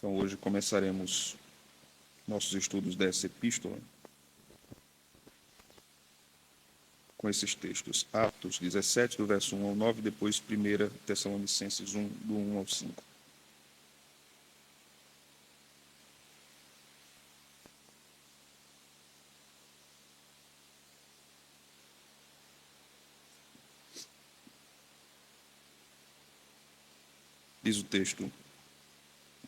Então, hoje começaremos nossos estudos dessa epístola com esses textos. Atos 17, do verso 1 ao 9, depois 1 Tessalonicenses 1, do 1 ao 5. Diz o texto: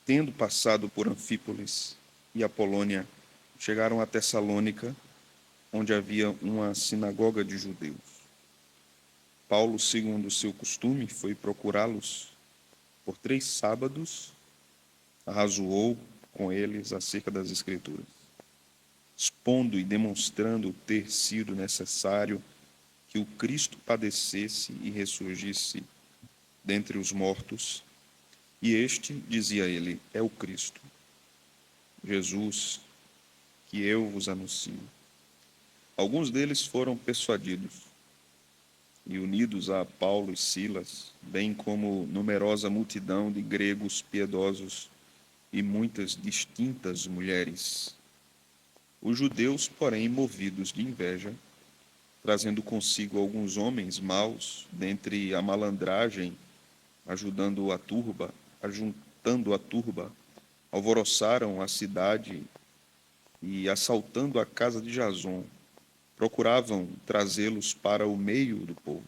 tendo passado por Anfípolis e Apolônia, chegaram a Tessalônica, onde havia uma sinagoga de judeus. Paulo, segundo o seu costume, foi procurá-los. Por 3 sábados, arrazoou com eles acerca das Escrituras, expondo e demonstrando ter sido necessário que o Cristo padecesse e ressurgisse dentre os mortos. E este, dizia ele, é o Cristo, Jesus, que eu vos anuncio. Alguns deles foram persuadidos e unidos a Paulo e Silas, bem como numerosa multidão de gregos piedosos e muitas distintas mulheres. Os judeus, porém, movidos de inveja, trazendo consigo alguns homens maus, dentre a malandragem, ajuntando a turba, alvoroçaram a cidade e, assaltando a casa de Jason, procuravam trazê-los para o meio do povo.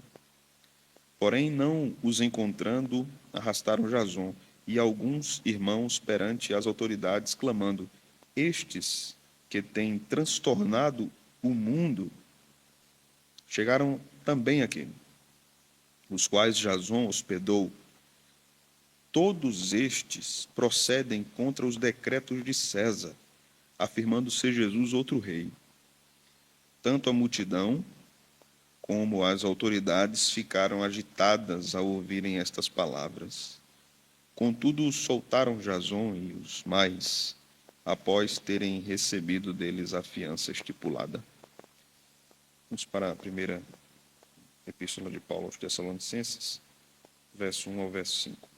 Porém, não os encontrando, arrastaram Jason e alguns irmãos perante as autoridades, clamando: estes que têm transtornado o mundo chegaram também aqui, os quais Jason hospedou. Todos estes procedem contra os decretos de César, afirmando ser Jesus outro rei. Tanto a multidão como as autoridades ficaram agitadas ao ouvirem estas palavras. Contudo, soltaram Jason e os mais, após terem recebido deles a fiança estipulada. Vamos para a primeira epístola de Paulo aos Tessalonicenses, verso 1 ao verso 5.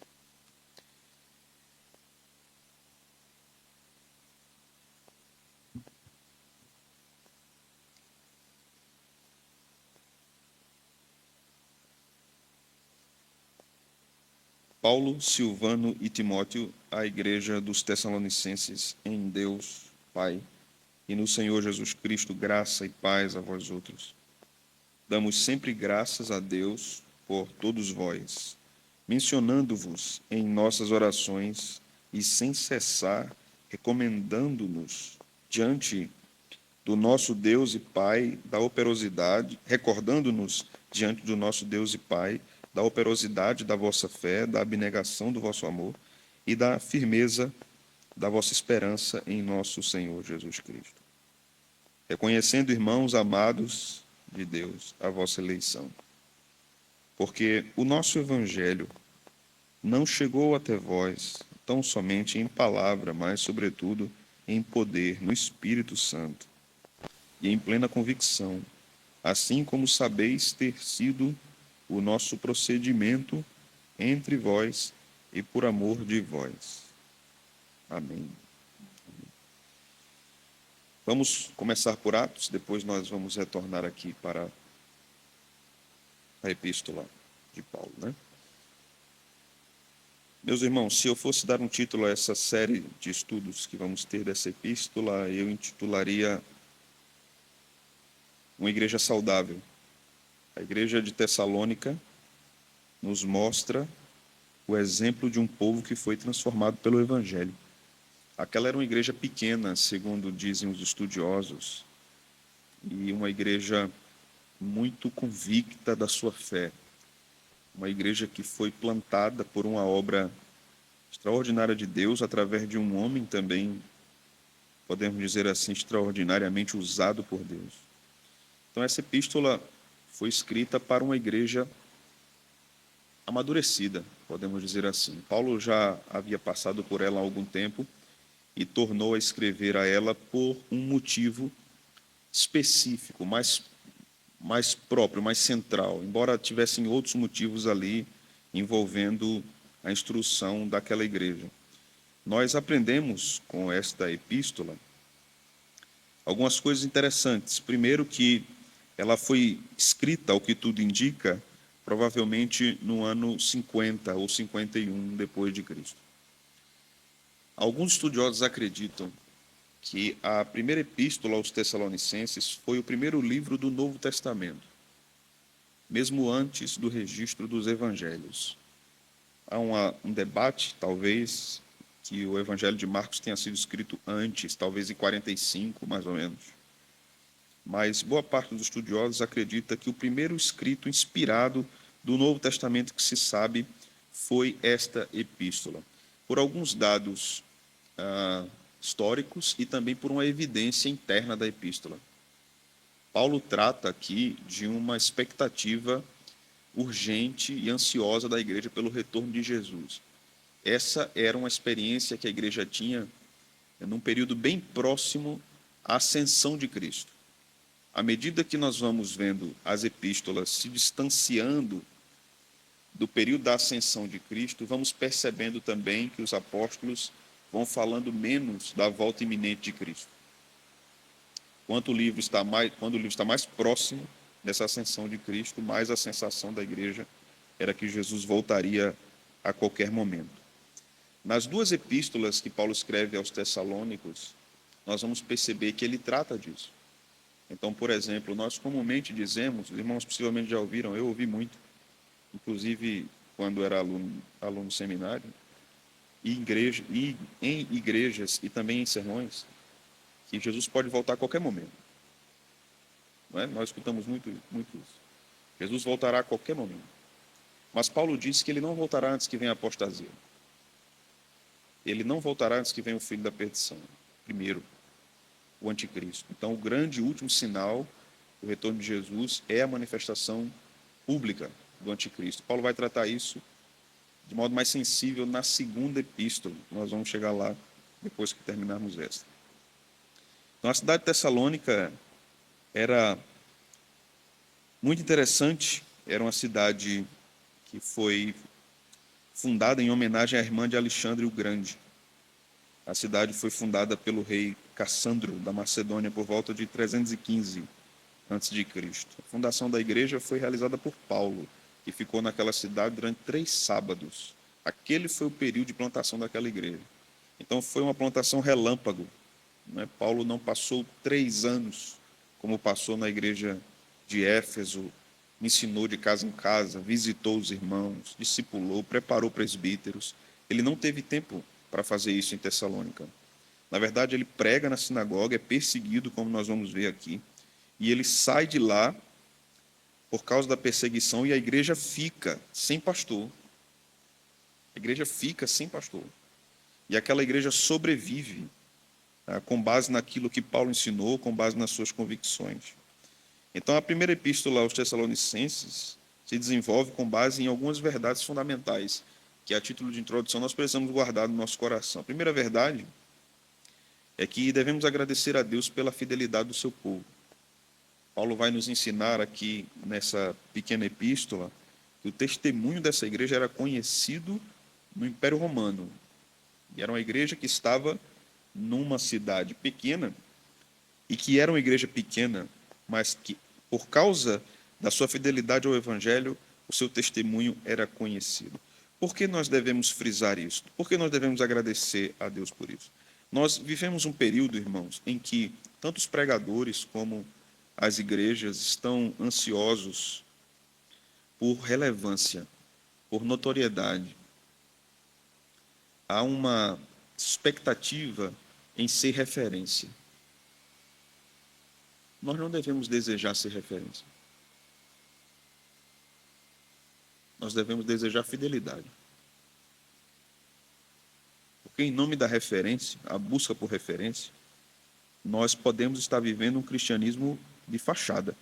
Paulo, Silvano e Timóteo, à igreja dos Tessalonicenses, em Deus, Pai, e no Senhor Jesus Cristo, graça e paz a vós outros. Damos sempre graças a Deus por todos vós, mencionando-vos em nossas orações e sem cessar recomendando-nos diante do nosso Deus e Pai da operosidade, recordando-nos diante do nosso Deus e Pai da operosidade da vossa fé, da abnegação do vosso amor e da firmeza da vossa esperança em nosso Senhor Jesus Cristo. Reconhecendo, irmãos amados de Deus, a vossa eleição. Porque o nosso Evangelho não chegou até vós tão somente em palavra, mas, sobretudo, em poder, no Espírito Santo, e em plena convicção, assim como sabeis ter sido o nosso procedimento entre vós e por amor de vós. Amém. Vamos começar por Atos, depois nós vamos retornar aqui para a epístola de Paulo, né? Meus irmãos, se eu fosse dar um título a essa série de estudos que vamos ter dessa epístola, eu intitularia Uma Igreja Saudável. A igreja de Tessalônica nos mostra o exemplo de um povo que foi transformado pelo Evangelho. Aquela era uma igreja pequena, segundo dizem os estudiosos, e uma igreja muito convicta da sua fé. Uma igreja que foi plantada por uma obra extraordinária de Deus, através de um homem também, podemos dizer assim, extraordinariamente usado por Deus. Então, essa epístola foi escrita para uma igreja amadurecida, podemos dizer assim. Paulo já havia passado por ela há algum tempo e tornou a escrever a ela por um motivo específico, mais próprio, mais central, embora tivessem outros motivos ali envolvendo a instrução daquela igreja. Nós aprendemos com esta epístola algumas coisas interessantes. Primeiro, que ela foi escrita, ao que tudo indica, provavelmente no ano 50 ou 51 depois de Cristo. Alguns estudiosos acreditam que a primeira epístola aos Tessalonicenses foi o primeiro livro do Novo Testamento, mesmo antes do registro dos evangelhos. Há um debate, talvez, que o Evangelho de Marcos tenha sido escrito antes, talvez em 45, mais ou menos. Mas boa parte dos estudiosos acredita que o primeiro escrito inspirado do Novo Testamento que se sabe foi esta epístola, por alguns dados históricos e também por uma evidência interna da epístola. Paulo trata aqui de uma expectativa urgente e ansiosa da igreja pelo retorno de Jesus. Essa era uma experiência que a igreja tinha num período bem próximo à ascensão de Cristo. À medida que nós vamos vendo as epístolas se distanciando do período da ascensão de Cristo, vamos percebendo também que os apóstolos vão falando menos da volta iminente de Cristo. Quando o livro está mais próximo dessa ascensão de Cristo, mais a sensação da igreja era que Jesus voltaria a qualquer momento. Nas duas epístolas que Paulo escreve aos Tessalônicos, nós vamos perceber que ele trata disso. Então, por exemplo, nós comumente dizemos, os irmãos possivelmente já ouviram, eu ouvi muito, inclusive quando era aluno do seminário, e em igrejas e também em sermões, que Jesus pode voltar a qualquer momento. Não é? Nós escutamos muito isso. Jesus voltará a qualquer momento. Mas Paulo disse que ele não voltará antes que venha a apostasia. Ele não voltará antes que venha o filho da perdição. Primeiro, o anticristo. Então, o grande último sinal do retorno de Jesus é a manifestação pública do anticristo. Paulo vai tratar isso de modo mais sensível na segunda epístola. Nós vamos chegar lá depois que terminarmos esta. Então, a cidade de Tessalônica era muito interessante. Era uma cidade que foi fundada em homenagem à irmã de Alexandre o Grande. A cidade foi fundada pelo rei Cassandro, da Macedônia, por volta de 315 a.C. A fundação da igreja foi realizada por Paulo, que ficou naquela cidade durante 3 sábados. Aquele foi o período de plantação daquela igreja. Então, foi uma plantação relâmpago. Paulo não passou 3 anos, como passou na igreja de Éfeso, ensinou de casa em casa, visitou os irmãos, discipulou, preparou presbíteros. Ele não teve tempo para fazer isso em Tessalônica. Na verdade, ele prega na sinagoga, é perseguido, como nós vamos ver aqui, e ele sai de lá por causa da perseguição e a igreja fica sem pastor. A igreja fica sem pastor. E aquela igreja sobrevive com base naquilo que Paulo ensinou, com base nas suas convicções. Então, a primeira epístola aos Tessalonicenses se desenvolve com base em algumas verdades fundamentais, que, a título de introdução, nós precisamos guardar no nosso coração. A primeira verdade é que devemos agradecer a Deus pela fidelidade do seu povo. Paulo vai nos ensinar aqui, nessa pequena epístola, que o testemunho dessa igreja era conhecido no Império Romano. E era uma igreja que estava numa cidade pequena, e que era uma igreja pequena, mas que, por causa da sua fidelidade ao Evangelho, o seu testemunho era conhecido. Por que nós devemos frisar isso? Por que nós devemos agradecer a Deus por isso? Nós vivemos um período, irmãos, em que tanto os pregadores como as igrejas estão ansiosos por relevância, por notoriedade. Há uma expectativa em ser referência. Nós não devemos desejar ser referência. Nós devemos desejar fidelidade. Porque, em nome da referência, a busca por referência, nós podemos estar vivendo um cristianismo de fachada,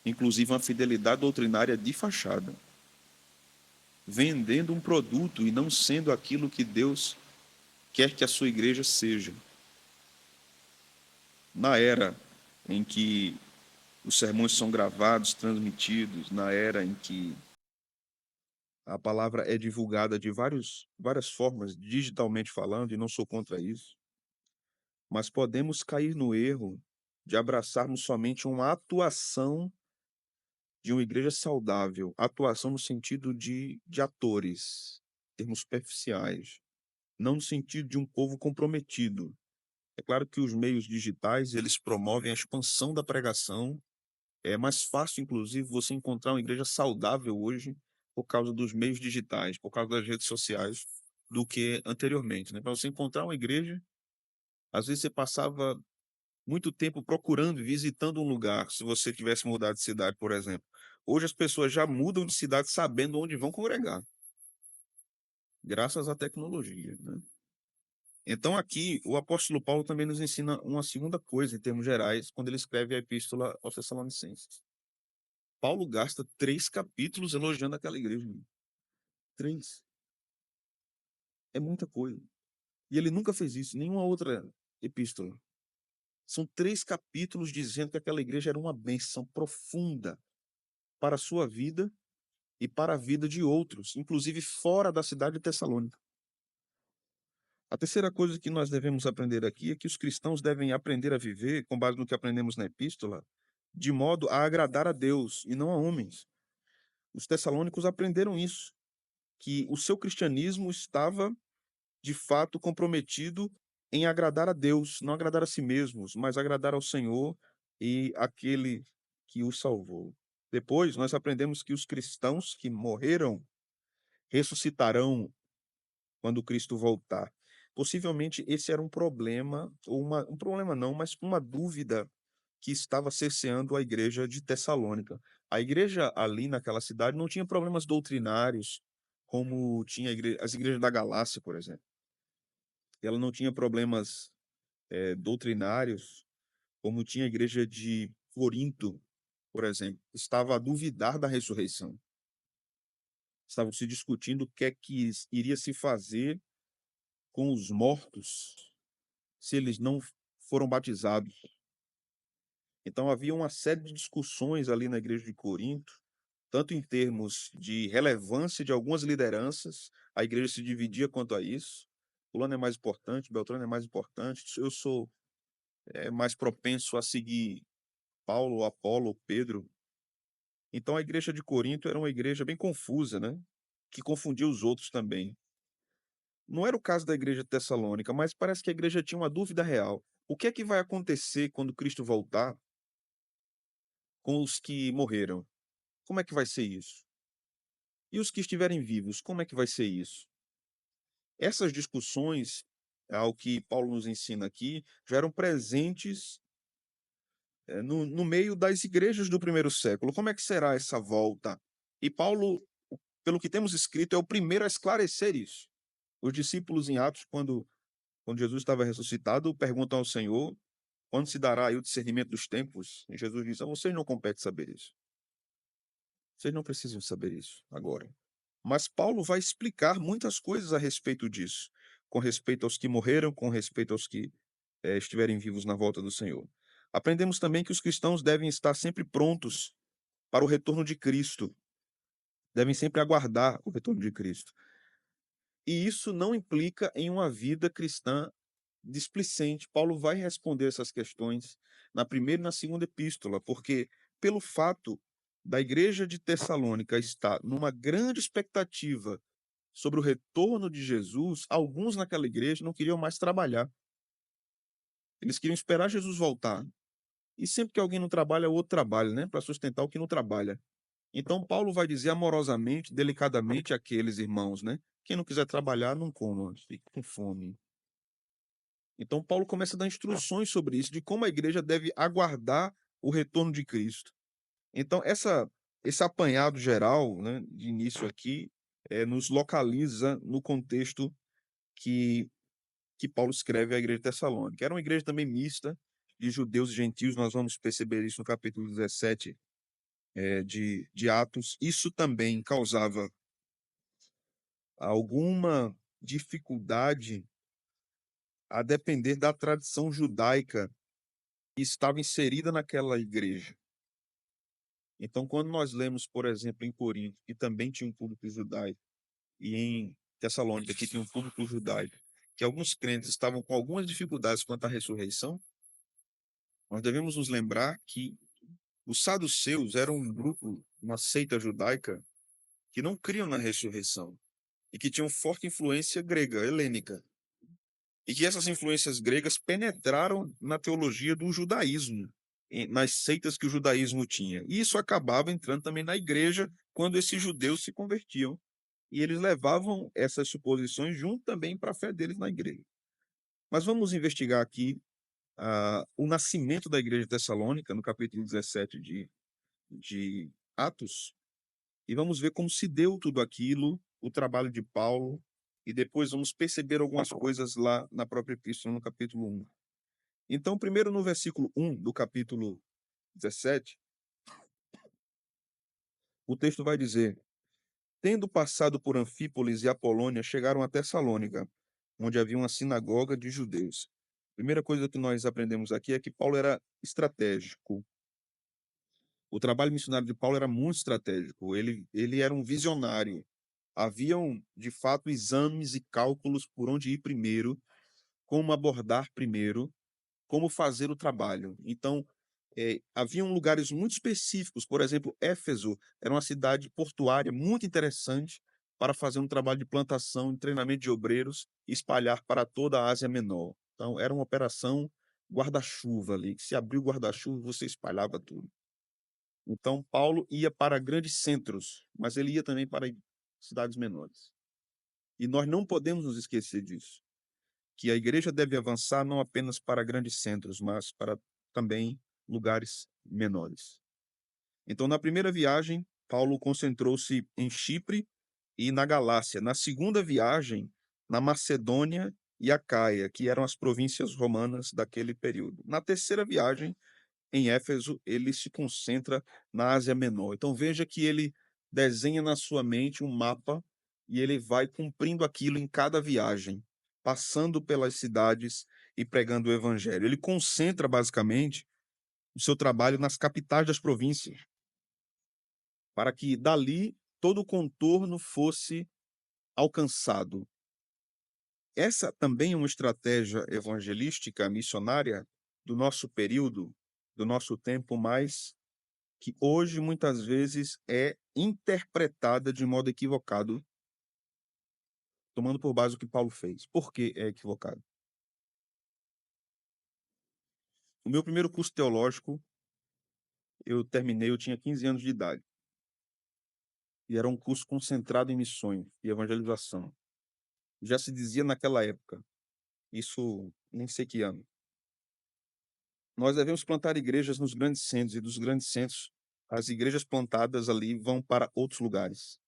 inclusive uma fidelidade doutrinária de fachada, vendendo um produto e não sendo aquilo que Deus quer que a sua igreja seja. Na era em que os sermões são gravados, transmitidos, na era em que A palavra é divulgada de várias formas, digitalmente falando, e não sou contra isso, mas podemos cair no erro de abraçarmos somente uma atuação de uma igreja saudável, atuação no sentido de atores, termos superficiais, não no sentido de um povo comprometido. É claro que os meios digitais, eles promovem a expansão da pregação. É mais fácil, inclusive, você encontrar uma igreja saudável hoje por causa dos meios digitais, por causa das redes sociais, do que anteriormente, né? Para você encontrar uma igreja, às vezes você passava muito tempo procurando, visitando um lugar, se você tivesse mudado de cidade, por exemplo. Hoje as pessoas já mudam de cidade sabendo onde vão congregar, graças à tecnologia, né? Então aqui o apóstolo Paulo também nos ensina uma segunda coisa em termos gerais, quando ele escreve a epístola aos Tessalonicenses. Paulo gasta 3 capítulos elogiando aquela igreja, irmão. 3. É muita coisa. E ele nunca fez isso em nenhuma outra epístola. São 3 capítulos dizendo que aquela igreja era uma bênção profunda para a sua vida e para a vida de outros, inclusive fora da cidade de Tessalônica. A terceira coisa que nós devemos aprender aqui é que os cristãos devem aprender a viver, com base no que aprendemos na epístola, de modo a agradar a Deus e não a homens. Os tessalônicos aprenderam isso, que o seu cristianismo estava de fato comprometido em agradar a Deus, não agradar a si mesmos, mas agradar ao Senhor e aquele que os salvou. Depois, nós aprendemos que os cristãos que morreram ressuscitarão quando Cristo voltar. Possivelmente esse era um problema, ou um problema não, mas uma dúvida que estava cerceando a igreja de Tessalônica. A igreja ali naquela cidade não tinha problemas doutrinários, como tinha as igrejas da Galácia, por exemplo. Ela não tinha problemas doutrinários, como tinha a igreja de Corinto, por exemplo. Estava a duvidar da ressurreição. Estavam se discutindo o que é que iria se fazer com os mortos se eles não foram batizados. Então havia uma série de discussões ali na igreja de Corinto, tanto em termos de relevância de algumas lideranças, a igreja se dividia quanto a isso. Fulano é mais importante, Beltrano é mais importante, eu sou mais propenso a seguir Paulo, Apolo, Pedro. Então a igreja de Corinto era uma igreja bem confusa, né? Que confundia os outros também. Não era o caso da igreja de Tessalônica, mas parece que a igreja tinha uma dúvida real. O que é que vai acontecer quando Cristo voltar com os que morreram? Como é que vai ser isso? E os que estiverem vivos, como é que vai ser isso? Essas discussões, ao que Paulo nos ensina aqui, já eram presentes no meio das igrejas do primeiro século. Como é que será essa volta? E Paulo, pelo que temos escrito, é o primeiro a esclarecer isso. Os discípulos em Atos, quando Jesus estava ressuscitado, perguntam ao Senhor quando se dará aí o discernimento dos tempos. E Jesus diz: a vocês não compete saber isso. Vocês não precisam saber isso agora. Mas Paulo vai explicar muitas coisas a respeito disso, com respeito aos que morreram, com respeito aos que estiverem vivos na volta do Senhor. Aprendemos também que os cristãos devem estar sempre prontos para o retorno de Cristo, devem sempre aguardar o retorno de Cristo. E isso não implica em uma vida cristã displicente. Paulo vai responder essas questões na primeira e na segunda epístola, porque pelo fato da igreja de Tessalônica estar numa grande expectativa sobre o retorno de Jesus, alguns naquela igreja não queriam mais trabalhar. Eles queriam esperar Jesus voltar. E sempre que alguém não trabalha, o outro trabalha, né? Para sustentar o que não trabalha. Então, Paulo vai dizer amorosamente, delicadamente àqueles irmãos, né? Quem não quiser trabalhar, não coma, fique com fome. Então, Paulo começa a dar instruções sobre isso, de como a igreja deve aguardar o retorno de Cristo. Então, esse apanhado geral, né, de início aqui, nos localiza no contexto que, que Paulo escreve à igreja de Tessalônica. Era uma igreja também mista, de judeus e gentios, nós vamos perceber isso no capítulo 17 de Atos. Isso também causava alguma dificuldade a depender da tradição judaica que estava inserida naquela igreja. Então, quando nós lemos, por exemplo, em Corinto, que também tinha um público judaico, e em Tessalônica, que tinha um público judaico, que alguns crentes estavam com algumas dificuldades quanto à ressurreição, nós devemos nos lembrar que os saduceus eram um grupo, uma seita judaica, que não criam na ressurreição e que tinham forte influência grega, helênica. E que essas influências gregas penetraram na teologia do judaísmo, nas seitas que o judaísmo tinha. E isso acabava entrando também na igreja quando esses judeus se convertiam. E eles levavam essas suposições junto também para a fé deles na igreja. Mas vamos investigar aqui o nascimento da igreja de Tessalônica, no capítulo 17 de Atos, e vamos ver como se deu tudo aquilo, o trabalho de Paulo, e depois vamos perceber algumas coisas lá na própria epístola, no capítulo 1. Então, primeiro no versículo 1 do capítulo 17, o texto vai dizer: Tendo passado por Anfípolis e Apolônia, chegaram a Tessalônica, onde havia uma sinagoga de judeus. Primeira coisa que nós aprendemos aqui é que Paulo era estratégico. O trabalho missionário de Paulo era muito estratégico. Ele era um visionário. Haviam, de fato, exames e cálculos por onde ir primeiro, como abordar primeiro, como fazer o trabalho. Então, haviam lugares muito específicos, por exemplo, Éfeso era uma cidade portuária muito interessante para fazer um trabalho de plantação e treinamento de obreiros e espalhar para toda a Ásia Menor. Então, era uma operação guarda-chuva ali, que se abriu o guarda-chuva, você espalhava tudo. Então, Paulo ia para grandes centros, mas ele ia também para cidades menores. E nós não podemos nos esquecer disso, que a igreja deve avançar não apenas para grandes centros, mas para também lugares menores. Então, na primeira viagem, Paulo concentrou-se em Chipre e na Galácia. Na segunda viagem, na Macedônia e Acaia, que eram as províncias romanas daquele período. Na terceira viagem, em Éfeso, ele se concentra na Ásia Menor. Então veja que ele desenha na sua mente um mapa e ele vai cumprindo aquilo em cada viagem, passando pelas cidades e pregando o evangelho. Ele concentra basicamente o seu trabalho nas capitais das províncias, para que dali todo o contorno fosse alcançado. Essa também é uma estratégia evangelística missionária do nosso período, do nosso tempo, mais que hoje muitas vezes é interpretada de modo equivocado, tomando por base o que Paulo fez. Por que é equivocado? O meu primeiro curso teológico, eu terminei, eu tinha 15 anos de idade. E era um curso concentrado em missões e evangelização. Já se dizia naquela época, isso nem sei que ano. Nós devemos plantar igrejas nos grandes centros, e dos grandes centros, as igrejas plantadas ali vão para outros lugares,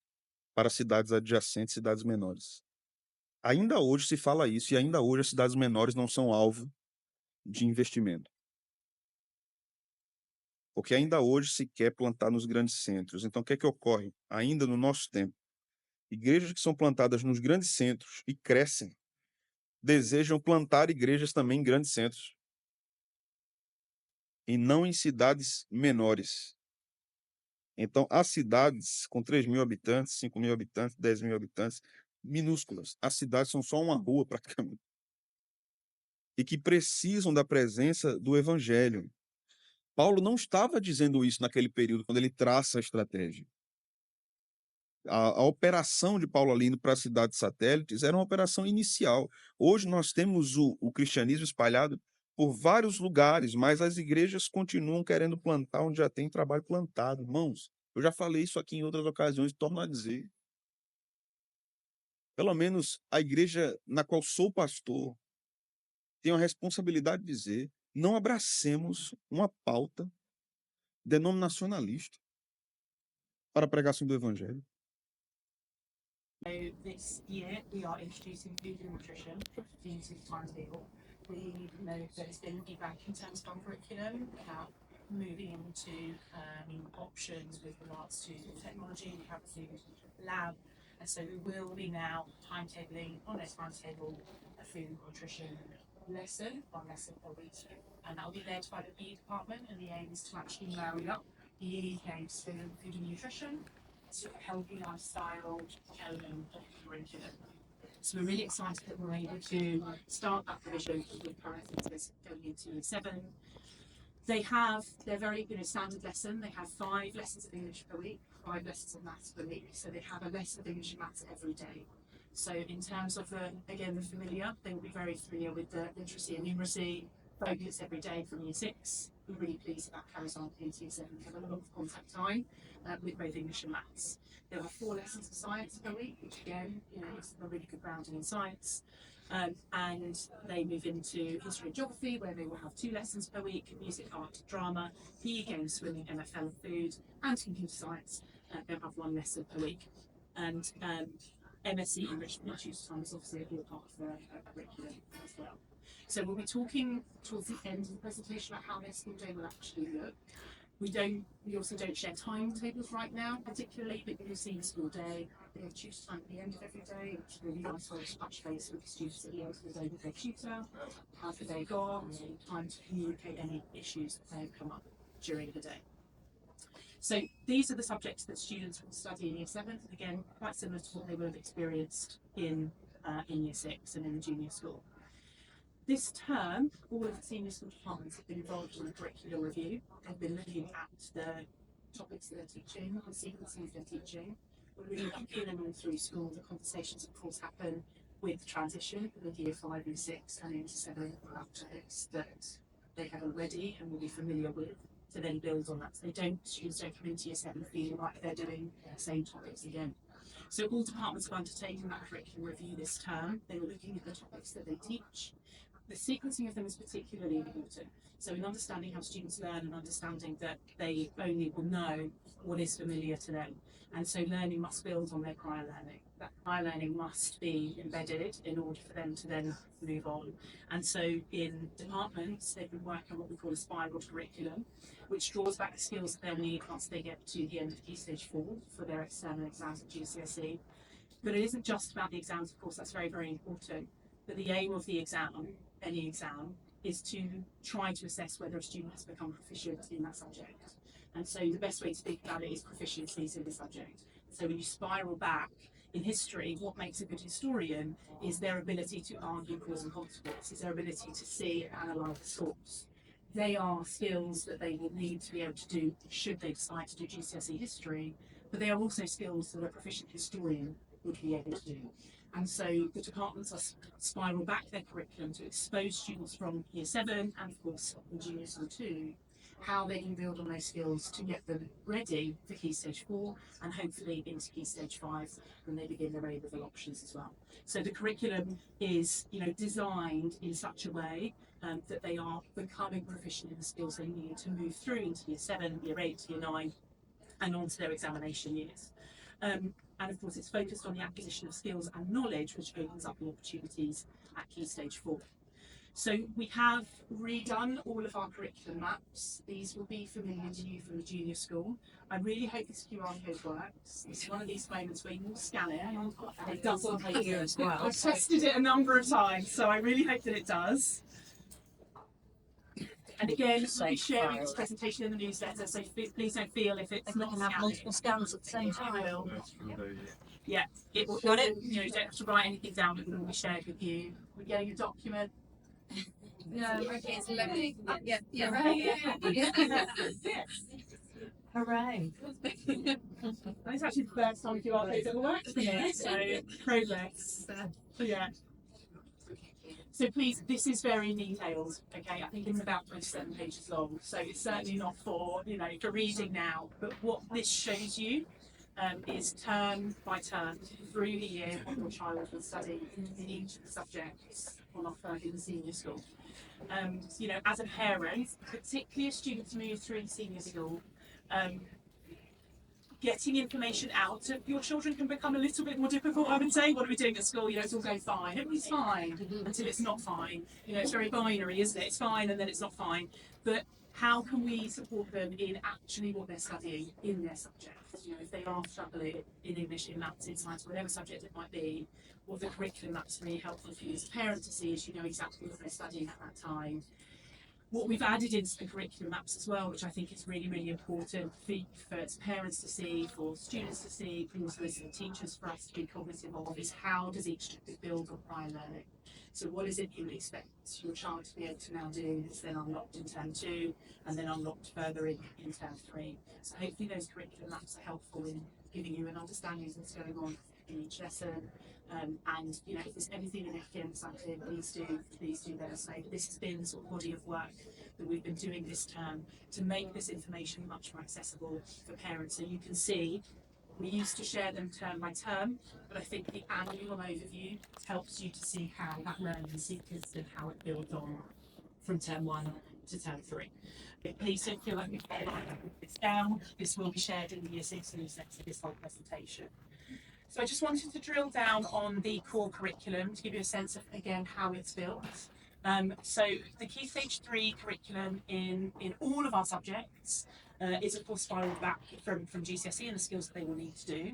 para cidades adjacentes, cidades menores. Ainda hoje se fala isso, e ainda hoje as cidades menores não são alvo de investimento. Porque ainda hoje se quer plantar nos grandes centros. Então, o que é que ocorre? Ainda no nosso tempo, igrejas que são plantadas nos grandes centros e crescem, desejam plantar igrejas também em grandes centros, e não em cidades menores. Então, há cidades com 3.000 habitantes, 5.000 habitantes, 10.000 habitantes, minúsculas. As cidades são só uma rua, praticamente. E que precisam da presença do evangelho. Paulo não estava dizendo isso naquele período, quando ele traça a estratégia. A operação de Paulo ali indo para as cidades satélites era uma operação inicial. Hoje nós temos o cristianismo espalhado por vários lugares, mas as igrejas continuam querendo plantar onde já tem trabalho plantado. Irmãos, eu já falei isso aqui em outras ocasiões, torno a dizer. Pelo menos a igreja na qual sou pastor tem a responsabilidade de dizer: não abracemos uma pauta denominacionalista para a pregação do evangelho. So this year we are introducing food and nutrition into the timetable. We know that it's been feedback in terms of our curriculum about moving into options with regards to technology. We have a food lab, and so we will be now timetabling on a timetable a food and nutrition lesson, one lesson per week, and that will be led by the PE department. And the aim is to actually marry up PE came to food and nutrition, sort of healthy lifestyle element of the curriculum. So we're really excited that we're able to start that provision with parentheses going into year 7. They're very standard lesson. They have 5 lessons of English per week, 5 lessons of maths per week. So they have a lesson of English and maths every day. So in terms of the familiar, they will be very familiar with the literacy and numeracy focus every day from year 6. We're really pleased that carries on into year 7. We have a lot of contact time with both English and maths. There are 4 lessons of science per week, which again, is a really good grounding in science. And they move into history and geography, where they will have 2 lessons per week: music, art, drama, PE, games, swimming, MFL, and food, and computer science. They'll have 1 lesson per week. And MSc enrichment tutor time is obviously a big part of the curriculum as well. So we'll be talking towards the end of the presentation about how their school day will actually look. We also don't share timetables right now, particularly, but you'll see the school day. They have tutor time at the end of every day, which is really nice way to touch base with the students at the end of the day with their tutor. How's the day gone? Time to communicate any issues that may have come up during the day. So these are the subjects that students will study in year 7, again, quite similar to what they would have experienced in year 6 and in the junior school. This term, all of the senior school departments have been involved in a curricular review. They've been looking at the topics that they're teaching, the sequencing of their teaching. We're really in and all through school. The conversations, of course, happen with transition with year 5 and 6 and into 7 about topics that they have already and will be familiar with, to then build on that. So students don't come into year 7 feeling like they're doing the same topics again. So all departments have undertaken that curriculum review this term. They were looking at the topics that they teach. The sequencing of them is particularly important. So in understanding how students learn and understanding that they only will know what is familiar to them. And so learning must build on their prior learning. That prior learning must be embedded in order for them to then move on. And so in departments, they've been working on what we call a spiral curriculum, which draws back the skills that they'll need once they get to the end of Key Stage 4 for their external exams at GCSE. But it isn't just about the exams, of course, that's very, very important. But the aim of the exam, any exam, is to try to assess whether a student has become proficient in that subject. And so the best way to think about it is proficiencies in the subject. So when you spiral back in history, what makes a good historian is their ability to argue cause and consequence, is their ability to see and analyse the source. They are skills that they will need to be able to do should they decide to do GCSE history, but they are also skills that a proficient historian would be able to do. And so the departments are spiral back their curriculum to expose students from year 7 and of course in junior school 2 how they can build on those skills to get them ready for Key Stage 4 and hopefully into Key Stage 5 when they begin their A-level options as well. So the curriculum is designed in such a way that they are becoming proficient in the skills they need to move through into year 7, year 8, year 9 and on to their examination years. And of course it's focused on the acquisition of skills and knowledge, which opens up the opportunities at Key Stage 4. So we have redone all of our curriculum maps. These will be familiar to you from the junior school. I really hope this QR code works. It's one of these moments where you will scan it and it doesn't take it as well. I've tested it a number of times, so I really hope that it does. And again, we'll be sharing this presentation in the newsletter, so please don't feel if it's not have multiple scans at the same time. Yeah, it will. Got it. You don't have to write anything down. It will be shared with you. We're getting a document. No, okay, it's lovely. Yeah. Hooray! It's actually the first time QR codes ever worked for me, so progress. Yeah. So please, this is very detailed, okay? I think it's about 27 pages long, so it's certainly not for, for reading now. But what this shows you is term by term through the year what your child will study in each of the subjects on offer in the senior school. As a parent, particularly as students move through the senior school, getting information out of your children can become a little bit more difficult, I would say. What are we doing at school? It's all going fine. Everything's fine until it's not fine. It's very binary, isn't it? It's fine and then it's not fine. But how can we support them in actually what they're studying in their subjects? If they are struggling in English, in maths, in science, whatever subject it might be, what the curriculum that's really helpful for you as a parent to see is exactly what they're studying at that time. What we've added into the curriculum maps as well, which I think is really, really important for parents to see, for students to see, but also as teachers for us to be cognitive of, is how does each topic build on prior learning? So what is it you would expect your child to be able to now do that's then unlocked in term 2 and then unlocked further in term 3? So hopefully those curriculum maps are helpful in giving you an understanding of what's going on in each lesson. And you know, if there's anything in academic something, please do let us know. But this has been the sort of body of work that we've been doing this term to make this information much more accessible for parents. So you can see we used to share them term by term, but I think the annual overview helps you to see how that learning is sequenced and how it builds on from term 1 to term 3. But please don't feel like we've got this down. This will be shared in the Year 6 newsletter for this whole presentation. So I just wanted to drill down on the core curriculum to give you a sense of, again, how it's built. So the Key Stage 3 curriculum in all of our subjects is of course spiraled back from GCSE and the skills that they will need to do.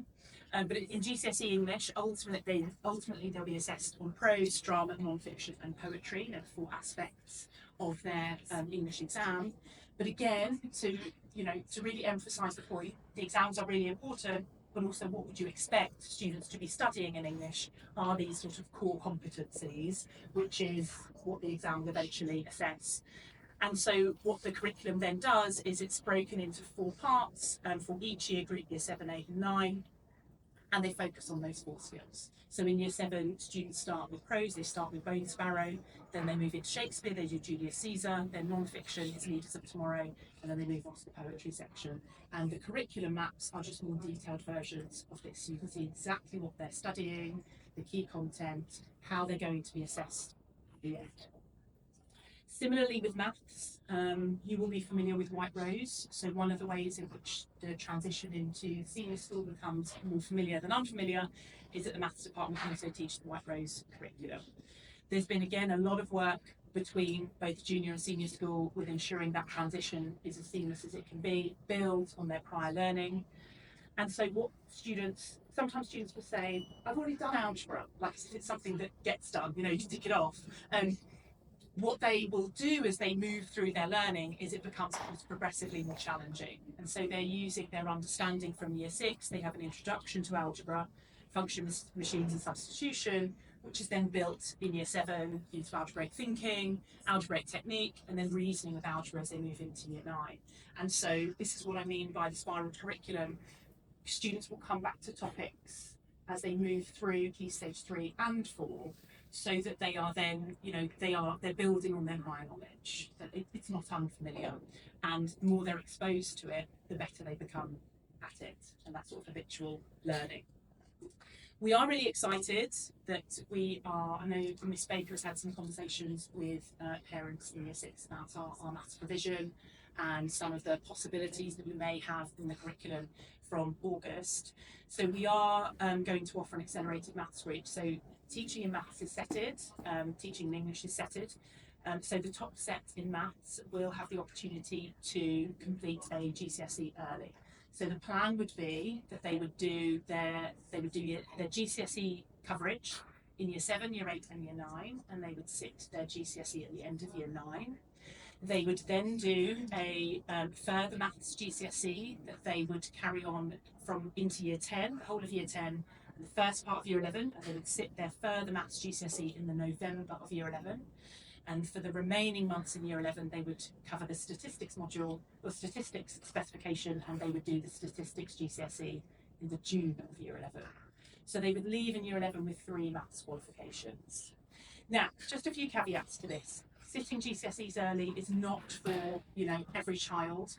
But in GCSE English, ultimately they'll be assessed on prose, drama, non-fiction and poetry. They're 4 aspects of their English exam. But again, to really emphasise the point, the exams are really important, but also what would you expect students to be studying in English are these sort of core competencies, which is what the exam will eventually assess. And so what the curriculum then does is it's broken into 4 parts for each year group, year 7, 8 and 9, and they focus on those 4 skills. So in year 7, students start with prose, they start with Bone Sparrow, then they move into Shakespeare, they do Julius Caesar, then non-fiction is Leaders of Tomorrow, and then they move on to the poetry section. And the curriculum maps are just more detailed versions of this. So you can see exactly what they're studying, the key content, how they're going to be assessed at the end. Similarly with maths, you will be familiar with White Rose. So one of the ways in which the transition into senior school becomes more familiar than unfamiliar is that the maths department can also teach the White Rose curriculum. There's been, again, a lot of work between both junior and senior school with ensuring that transition is as seamless as it can be, build on their prior learning. And so what sometimes students will say, I've already done algebra, like it's something that gets done, you tick it off. What they will do as they move through their learning is it becomes progressively more challenging. And so they're using their understanding from year 6. They have an introduction to algebra, functions, machines and substitution, which is then built in year 7 into algebraic thinking, algebraic technique, and then reasoning with algebra as they move into year 9. And so this is what I mean by the spiral curriculum. Students will come back to topics as they move through Key Stage 3 and 4, so that they are then, they're building on their prior knowledge, that it's not unfamiliar, and the more they're exposed to it, the better they become at it, and that sort of habitual learning. We are really excited that I know Miss Baker has had some conversations with parents in year 6 about our maths provision and some of the possibilities that we may have in the curriculum from August. So we are going to offer an accelerated maths group. So teaching in maths is setted, teaching in English is setted. So the top set in maths will have the opportunity to complete a GCSE early. So the plan would be that they would do their GCSE coverage in year 7, year 8 and year 9, and they would sit their GCSE at the end of year 9. They would then do a further maths GCSE that they would carry on from into year 10, the whole of year 10, the first part of year 11, and they would sit their further maths GCSE in the November of year 11. And for the remaining months in year 11, they would cover the statistics module or statistics specification, and they would do the statistics GCSE in the June of year 11. So they would leave in year 11 with 3 maths qualifications. Now, just a few caveats to this. Sitting GCSEs early is not for, every child.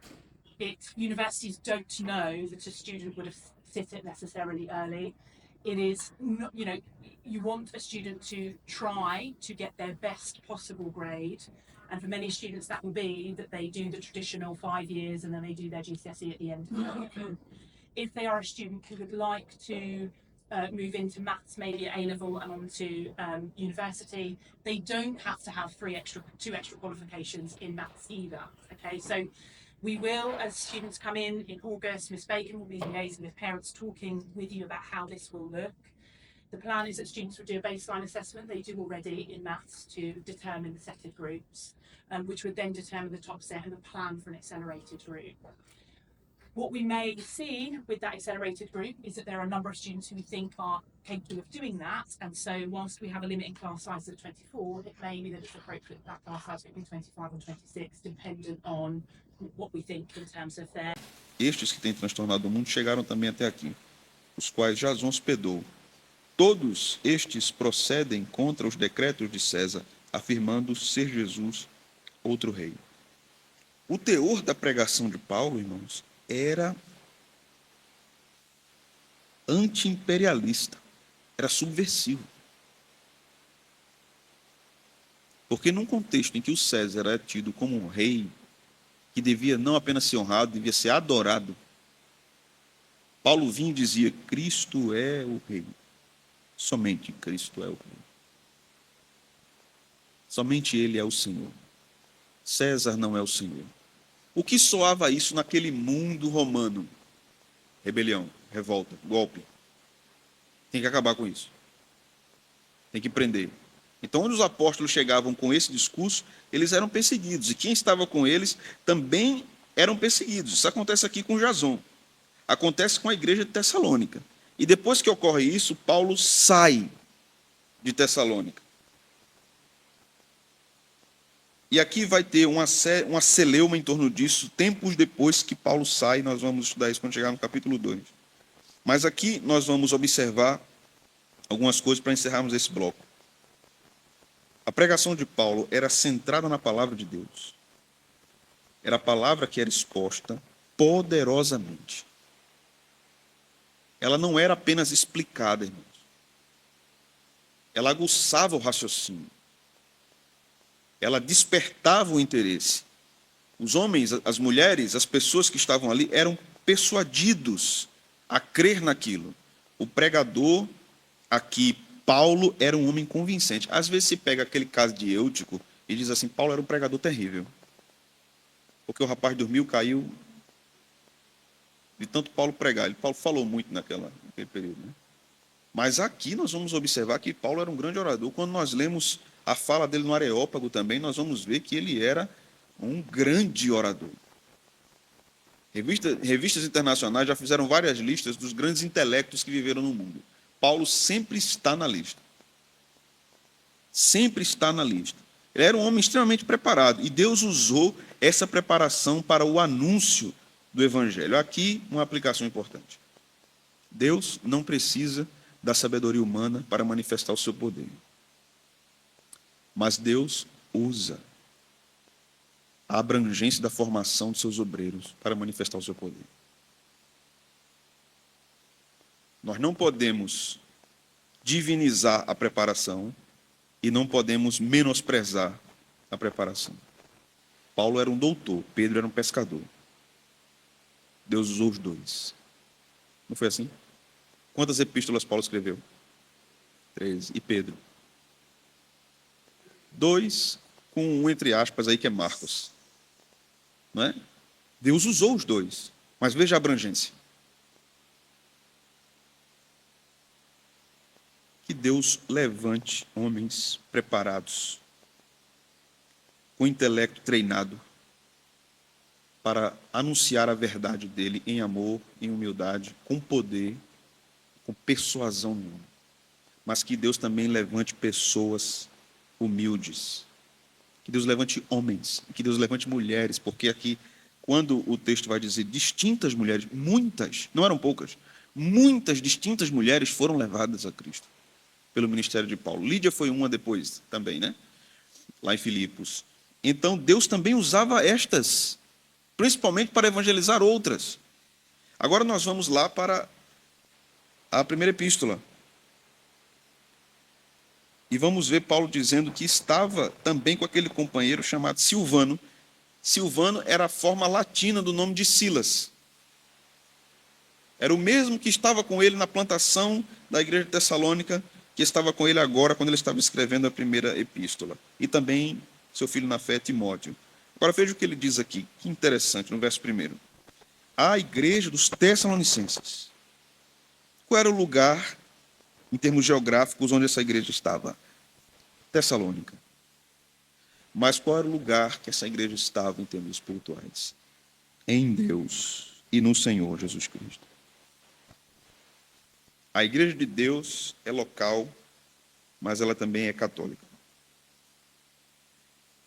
Universities don't know that a student would have sit it necessarily early. It is not, you want a student to try to get their best possible grade, and for many students that will be that they do the traditional 5 years and then they do their GCSE at the end. If they are a student who would like to move into maths, maybe at A-level and on to university, they don't have to have 2 extra qualifications in maths either. Okay, so we will, as students come in August, Miss Bacon will be liaising with parents, talking with you about how this will look. The plan is that students will do a baseline assessment, they do already in maths, to determine the set of groups, which would then determine the top set and the plan for an accelerated route. What we may see with that accelerated group is that there are a number of students who we think are capable of doing that, and so whilst we have a limit in class size of 24, it may be that it's appropriate that class size could be 25 or 26, dependent on what we think in terms of their... Estes que têm transtornado o mundo chegaram também até aqui, os quais Jasão hospedou. Todos estes procedem contra os decretos de César, afirmando ser Jesus outro rei. O teor da pregação de Paulo, irmãos, era anti-imperialista, era subversivo. Porque num contexto em que o César era tido como um rei, que devia não apenas ser honrado, devia ser adorado, Paulo vinha e dizia: Cristo é o rei. Somente Cristo é o rei. Somente Ele é o Senhor. César não é o Senhor. O que soava isso naquele mundo romano? Rebelião, revolta, golpe. Tem que acabar com isso. Tem que prender. Então, onde os apóstolos chegavam com esse discurso, eles eram perseguidos. E quem estava com eles também eram perseguidos. Isso acontece aqui com Jasão. Acontece com a igreja de Tessalônica. E depois que ocorre isso, Paulo sai de Tessalônica. E aqui vai ter uma celeuma em torno disso, tempos depois que Paulo sai. Nós vamos estudar isso quando chegar no capítulo 2. Mas aqui nós vamos observar algumas coisas para encerrarmos esse bloco. A pregação de Paulo era centrada na palavra de Deus. Era a palavra que era exposta poderosamente. Ela não era apenas explicada, irmãos. Ela aguçava o raciocínio. Ela despertava o interesse. Os homens, as mulheres, as pessoas que estavam ali eram persuadidos a crer naquilo. O pregador aqui, Paulo, era um homem convincente. Às vezes se pega aquele caso de Eutico e diz assim: Paulo era um pregador terrível. Porque o rapaz dormiu, caiu, de tanto Paulo pregar. Paulo falou muito naquele período, né? Mas aqui nós vamos observar que Paulo era um grande orador. Quando nós lemos a fala dele no Areópago também, nós vamos ver que ele era um grande orador. Revistas internacionais já fizeram várias listas dos grandes intelectos que viveram no mundo. Paulo sempre está na lista. Sempre está na lista. Ele era um homem extremamente preparado, e Deus usou essa preparação para o anúncio do Evangelho. Aqui, uma aplicação importante. Deus não precisa da sabedoria humana para manifestar o seu poder. Mas Deus usa a abrangência da formação de seus obreiros para manifestar o seu poder. Nós não podemos divinizar a preparação e não podemos menosprezar a preparação. Paulo era um doutor, Pedro era um pescador. Deus usou os dois. Não foi assim? Quantas epístolas Paulo escreveu? 13. E Pedro? 2, com um entre aspas aí que é Marcos. Não é? Deus usou os dois, mas veja a abrangência. Que Deus levante homens preparados, com intelecto treinado, para anunciar a verdade dele em amor, em humildade, com poder, com persuasão nenhuma. Mas que Deus também levante pessoas humildes. Que Deus levante homens, que Deus levante mulheres, porque aqui, quando o texto vai dizer distintas mulheres, muitas, não eram poucas, muitas distintas mulheres foram levadas a Cristo pelo ministério de Paulo. Lídia foi uma depois também, né? Lá em Filipos. Então, Deus também usava estas, principalmente para evangelizar outras. Agora nós vamos lá para a primeira epístola. E vamos ver Paulo dizendo que estava também com aquele companheiro chamado Silvano. Silvano era a forma latina do nome de Silas. Era o mesmo que estava com ele na plantação da igreja de Tessalônica, que estava com ele agora, quando ele estava escrevendo a primeira epístola. E também seu filho na fé, Timóteo. Agora veja o que ele diz aqui, que interessante, no verso 1. A igreja dos Tessalonicenses. Qual era o lugar em termos geográficos, onde essa igreja estava? Tessalônica. Mas qual era o lugar que essa igreja estava em termos espirituais? Em Deus e no Senhor Jesus Cristo. A igreja de Deus é local, mas ela também é católica.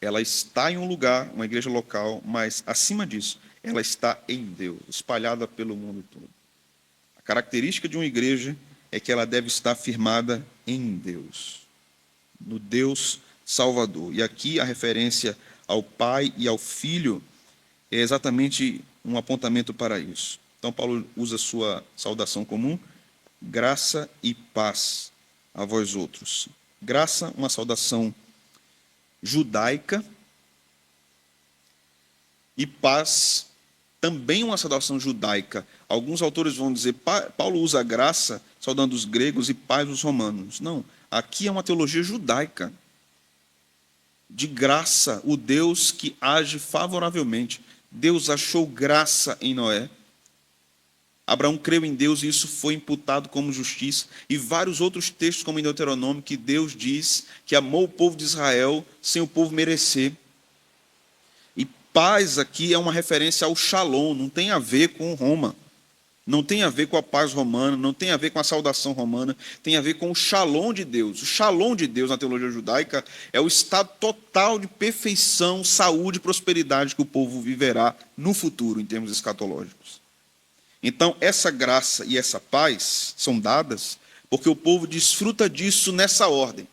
Ela está em um lugar, uma igreja local, mas, acima disso, ela está em Deus, espalhada pelo mundo todo. A característica de uma igreja é que ela deve estar firmada em Deus, no Deus Salvador. E aqui a referência ao Pai e ao Filho é exatamente um apontamento para isso. Então, Paulo usa sua saudação comum: graça e paz a vós outros. Graça, uma saudação judaica, e paz, também uma saudação judaica. Alguns autores vão dizer, Paulo usa graça saudando os gregos e paz os romanos. Não, aqui é uma teologia judaica. De graça, o Deus que age favoravelmente. Deus achou graça em Noé. Abraão creu em Deus e isso foi imputado como justiça. E vários outros textos, como em Deuteronômio, que Deus diz que amou o povo de Israel sem o povo merecer. E paz aqui é uma referência ao Shalom, não tem a ver com Roma. Não tem a ver com a paz romana, não tem a ver com a saudação romana, tem a ver com o Shalom de Deus. O Shalom de Deus na teologia judaica é o estado total de perfeição, saúde e prosperidade que o povo viverá no futuro, em termos escatológicos. Então, essa graça e essa paz são dadas porque o povo desfruta disso nessa ordem.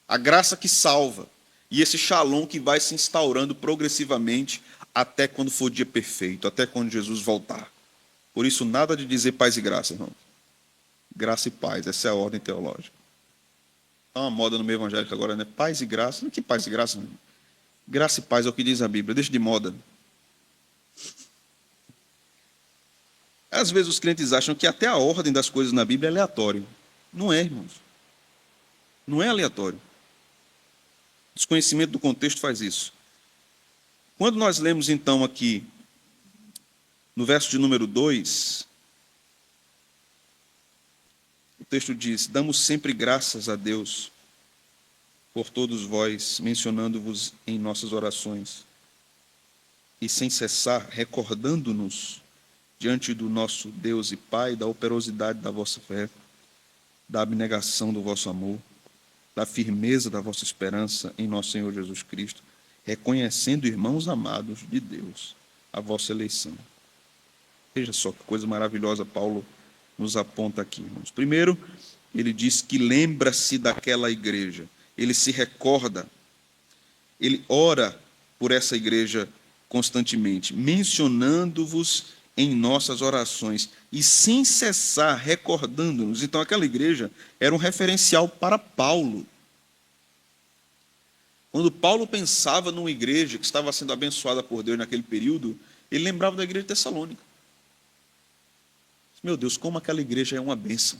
A graça que salva e esse Shalom que vai se instaurando progressivamente até quando for o dia perfeito, até quando Jesus voltar. Por isso, nada de dizer paz e graça, irmão. Graça e paz, essa é a ordem teológica. Há uma moda no meio evangélico agora, né? Paz e graça. Não, que paz e graça, irmão? Graça e paz é o que diz a Bíblia, deixa de moda. Às vezes os crentes acham que até a ordem das coisas na Bíblia é aleatório. Não é, irmãos. Não é aleatório. Desconhecimento do contexto faz isso. Quando nós lemos, então, aqui, no verso de número 2, o texto diz: damos sempre graças a Deus por todos vós, mencionando-vos em nossas orações, e sem cessar recordando-nos diante do nosso Deus e Pai da operosidade da vossa fé, da abnegação do vosso amor, da firmeza da vossa esperança em nosso Senhor Jesus Cristo, reconhecendo, irmãos amados de Deus, a vossa eleição. Veja só que coisa maravilhosa Paulo nos aponta aqui, irmãos. Primeiro, ele diz que lembra-se daquela igreja, ele se recorda, ele ora por essa igreja constantemente, mencionando-vos em nossas orações e sem cessar recordando-nos. Então, aquela igreja era um referencial para Paulo. Quando Paulo pensava numa igreja que estava sendo abençoada por Deus naquele período, ele lembrava da igreja de Tessalônica. Meu Deus, como aquela igreja é uma bênção.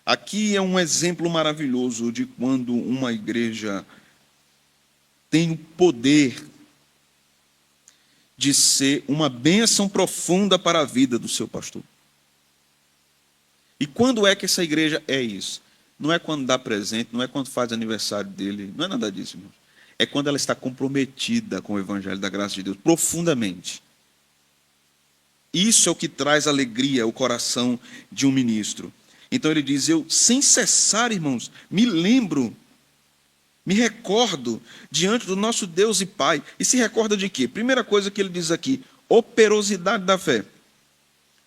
Aqui é um exemplo maravilhoso de quando uma igreja tem o poder de ser uma bênção profunda para a vida do seu pastor. E quando é que essa igreja é isso? Não é quando dá presente, não é quando faz aniversário dele, não é nada disso, irmãos. É quando ela está comprometida com o evangelho da graça de Deus, profundamente. Isso é o que traz alegria ao coração de um ministro. Então ele diz, eu sem cessar, irmãos, me lembro, me recordo diante do nosso Deus e Pai. E se recorda de quê? Primeira coisa que ele diz aqui, operosidade da fé. O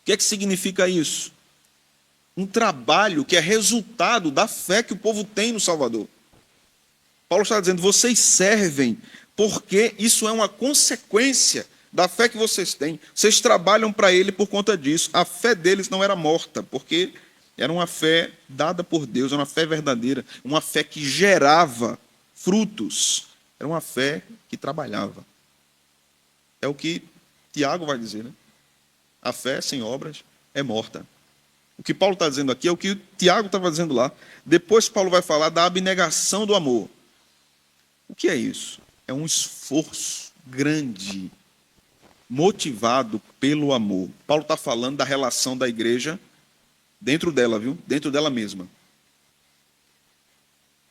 que é que significa isso? Um trabalho que é resultado da fé que o povo tem no Salvador. Paulo está dizendo, vocês servem porque isso é uma consequência da fé que vocês têm. Vocês trabalham para ele por conta disso. A fé deles não era morta, porque era uma fé dada por Deus, era uma fé verdadeira, uma fé que gerava frutos. Era uma fé que trabalhava. É o que Tiago vai dizer, né? A fé sem obras é morta. O que Paulo está dizendo aqui é o que Tiago estava dizendo lá. Depois Paulo vai falar da abnegação do amor. O que é isso? É um esforço grande, motivado pelo amor. Paulo está falando da relação da igreja Dentro dela, viu? Dentro dela mesma.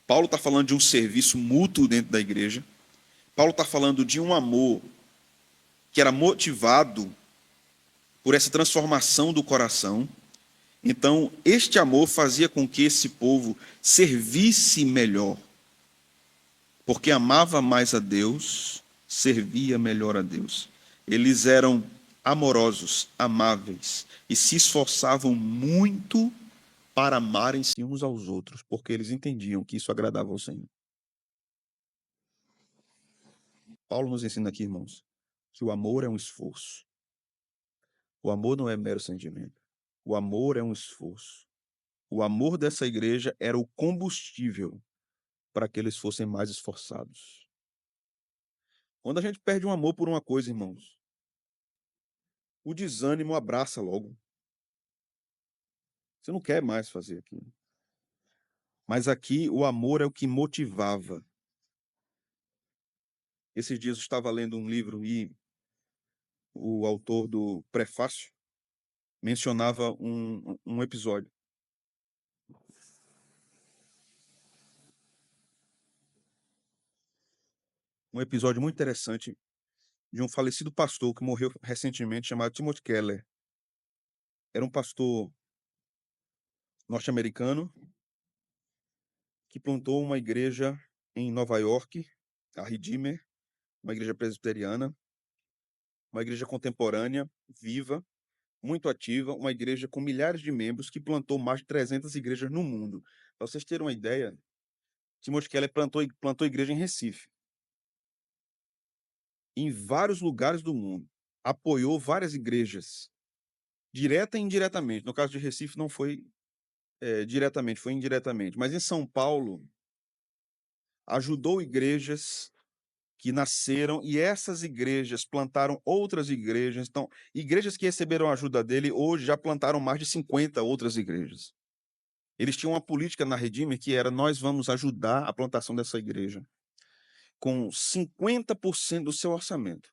Paulo está falando de um serviço mútuo dentro da igreja. Paulo está falando de um amor que era motivado por essa transformação do coração. Então, este amor fazia com que esse povo servisse melhor, porque amava mais a Deus, servia melhor a Deus. Eles eram amorosos, amáveis e se esforçavam muito para amarem-se uns aos outros, porque eles entendiam que isso agradava ao Senhor. Paulo nos ensina aqui, irmãos, que o amor é um esforço. O amor não é mero sentimento. O amor é um esforço. O amor dessa igreja era o combustível para que eles fossem mais esforçados. Quando a gente perde um amor por uma coisa, irmãos, o desânimo abraça logo. Você não quer mais fazer aquilo. Mas aqui o amor é o que motivava. Esses dias eu estava lendo um livro e o autor do prefácio mencionava um episódio. Um episódio muito interessante de um falecido pastor que morreu recentemente, chamado Timothy Keller. Era um pastor norte-americano que plantou uma igreja em Nova York, a Redeemer, uma igreja presbiteriana, uma igreja contemporânea, viva, muito ativa, uma igreja com milhares de membros que plantou mais de 300 igrejas no mundo. Para vocês terem uma ideia, Timothy Keller plantou igreja em Recife, em vários lugares do mundo, apoiou várias igrejas, direta e indiretamente. No caso de Recife não foi diretamente, foi indiretamente. Mas em São Paulo, ajudou igrejas que nasceram e essas igrejas plantaram outras igrejas. Então, igrejas que receberam a ajuda dele hoje já plantaram mais de 50 outras igrejas. Eles tinham uma política na Redeemer que era: nós vamos ajudar a plantação dessa igreja com 50% do seu orçamento.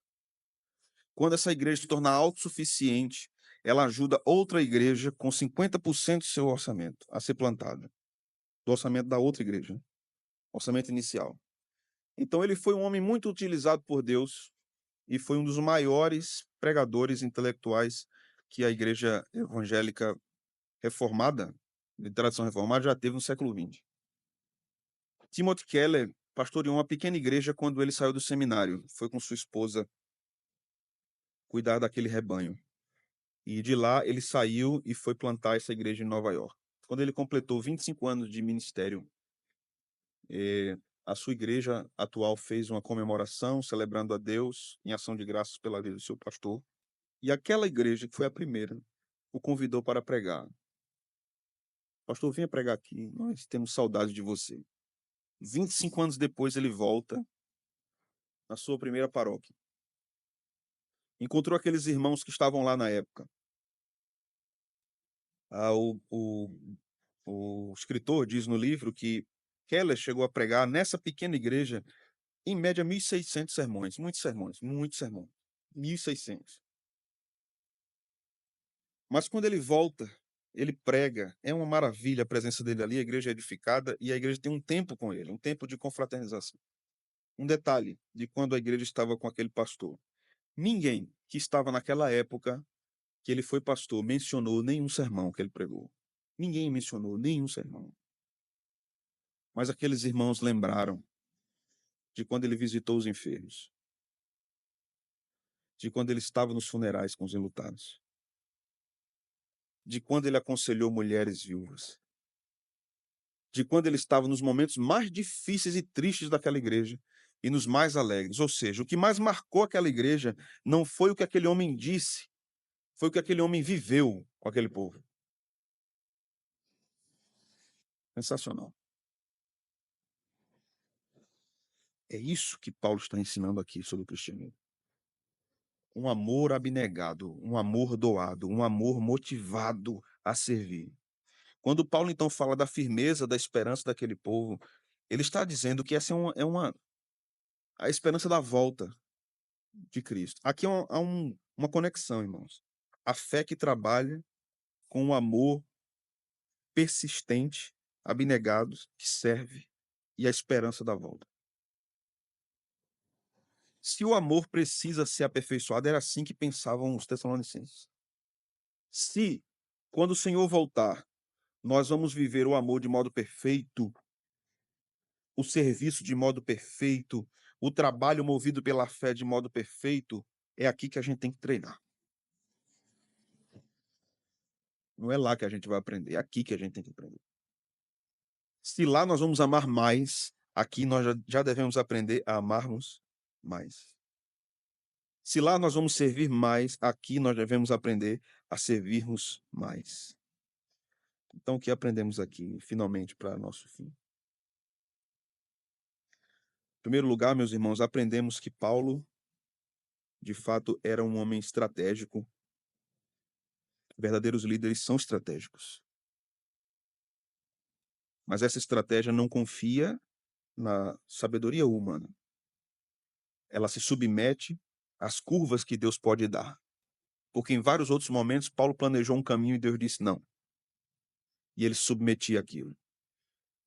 Quando essa igreja se tornar autossuficiente, ela ajuda outra igreja com 50% do seu orçamento a ser plantada, do orçamento da outra igreja, orçamento inicial. Então ele foi um homem muito utilizado por Deus e foi um dos maiores pregadores intelectuais que a igreja evangélica reformada, de tradição reformada, já teve no século XX. Timothy Keller pastoreou uma pequena igreja quando ele saiu do seminário. Foi com sua esposa cuidar daquele rebanho. E de lá ele saiu e foi plantar essa igreja em Nova York. Quando ele completou 25 anos de ministério, a sua igreja atual fez uma comemoração celebrando a Deus em ação de graças pela vida do seu pastor. E aquela igreja, que foi a primeira, o convidou para pregar. Pastor, venha pregar aqui, nós temos saudade de você. 25 anos depois ele volta na sua primeira paróquia. Encontrou aqueles irmãos que estavam lá na época. O escritor diz no livro que Keller chegou a pregar nessa pequena igreja, em média, 1.600 sermões. Muitos sermões, muitos sermões. 1.600. Mas quando ele volta, ele prega. É uma maravilha a presença dele ali, a igreja é edificada e a igreja tem um tempo com ele, um tempo de confraternização. Um detalhe de quando a igreja estava com aquele pastor. Ninguém que estava naquela época que ele foi pastor mencionou nenhum sermão que ele pregou. Ninguém mencionou nenhum sermão. Mas aqueles irmãos lembraram de quando ele visitou os enfermos, de quando ele estava nos funerais com os enlutados, de quando ele aconselhou mulheres viúvas, de quando ele estava nos momentos mais difíceis e tristes daquela igreja e nos mais alegres. Ou seja, o que mais marcou aquela igreja não foi o que aquele homem disse, foi o que aquele homem viveu com aquele povo. Sensacional. É isso que Paulo está ensinando aqui sobre o cristianismo. Um amor abnegado, um amor doado, um amor motivado a servir. Quando Paulo, então, fala da firmeza da esperança daquele povo, ele está dizendo que essa é a esperança da volta de Cristo. Aqui há uma conexão, irmãos. A fé que trabalha com o amor persistente, abnegado, que serve e a esperança da volta. Se o amor precisa ser aperfeiçoado, era assim que pensavam os Tessalonicenses. Se, quando o Senhor voltar, nós vamos viver o amor de modo perfeito, o serviço de modo perfeito, o trabalho movido pela fé de modo perfeito, é aqui que a gente tem que treinar. Não é lá que a gente vai aprender, é aqui que a gente tem que aprender. Se lá nós vamos amar mais, aqui nós já devemos aprender a amarmos mais. Se lá nós vamos servir mais, aqui nós devemos aprender a servirmos mais. Então, o que aprendemos aqui, finalmente, para nosso fim? Em primeiro lugar, meus irmãos, aprendemos que Paulo, de fato, era um homem estratégico. Verdadeiros líderes são estratégicos. Mas essa estratégia não confia na sabedoria humana. Ela se submete às curvas que Deus pode dar. Porque em vários outros momentos, Paulo planejou um caminho e Deus disse não. E ele se submetia àquilo.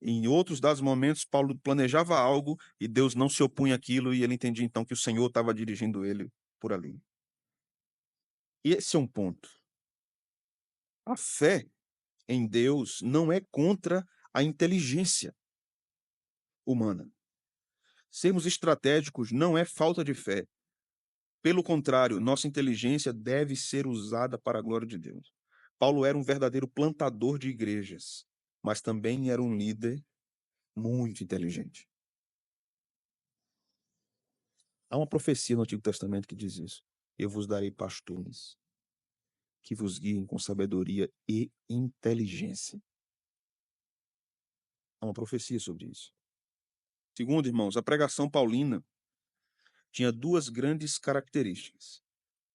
Em outros dados momentos, Paulo planejava algo e Deus não se opunha àquilo e ele entendia então que o Senhor estava dirigindo ele por ali. E esse é um ponto. A fé em Deus não é contra a inteligência humana. Sermos estratégicos não é falta de fé. Pelo contrário, nossa inteligência deve ser usada para a glória de Deus. Paulo era um verdadeiro plantador de igrejas, mas também era um líder muito inteligente. Há uma profecia no Antigo Testamento que diz isso. Eu vos darei pastores que vos guiem com sabedoria e inteligência. Há uma profecia sobre isso. Segundo, irmãos, a pregação paulina tinha duas grandes características.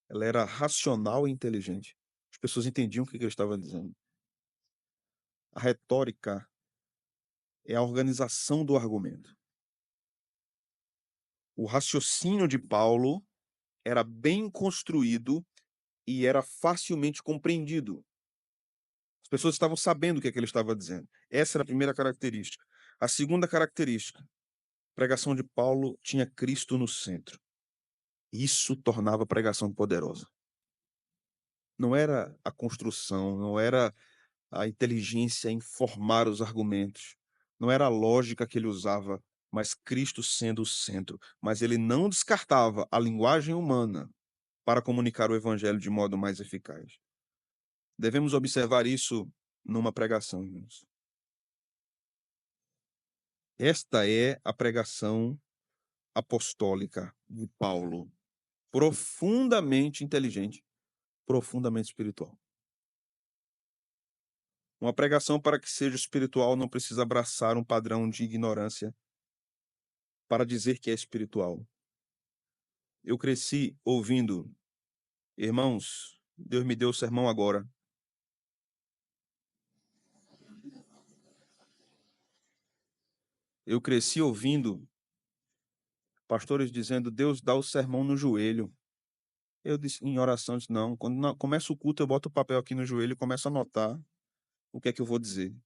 Ela era racional e inteligente. As pessoas entendiam o que ele estava dizendo. A retórica é a organização do argumento. O raciocínio de Paulo era bem construído e era facilmente compreendido. As pessoas estavam sabendo o que é que ele estava dizendo. Essa era a primeira característica. A segunda característica, a pregação de Paulo tinha Cristo no centro. Isso tornava a pregação poderosa. Não era a construção, não era a inteligência em formar os argumentos, não era a lógica que ele usava, mas Cristo sendo o centro. Mas ele não descartava a linguagem humana para comunicar o evangelho de modo mais eficaz. Devemos observar isso numa pregação, irmãos. Esta é a pregação apostólica de Paulo, profundamente inteligente, profundamente espiritual. Uma pregação para que seja espiritual não precisa abraçar um padrão de ignorância para dizer que é espiritual. Eu cresci ouvindo, irmãos, Deus me deu o sermão agora. Eu cresci ouvindo pastores dizendo, Deus dá o sermão no joelho. Eu disse em oração, disse, não, quando começa o culto, eu boto o papel aqui no joelho e começo a anotar o que é que eu vou dizer.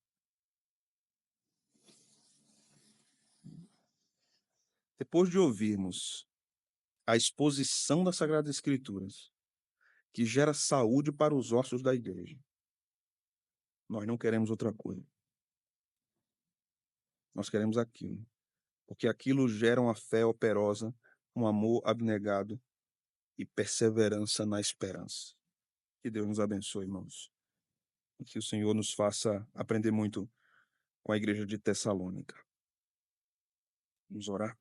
Depois de ouvirmos a exposição das Sagradas Escrituras, que gera saúde para os ossos da igreja, nós não queremos outra coisa. Nós queremos aquilo. Porque aquilo gera uma fé operosa, um amor abnegado e perseverança na esperança. Que Deus nos abençoe, irmãos. E que o Senhor nos faça aprender muito com a igreja de Tessalônica. Vamos orar?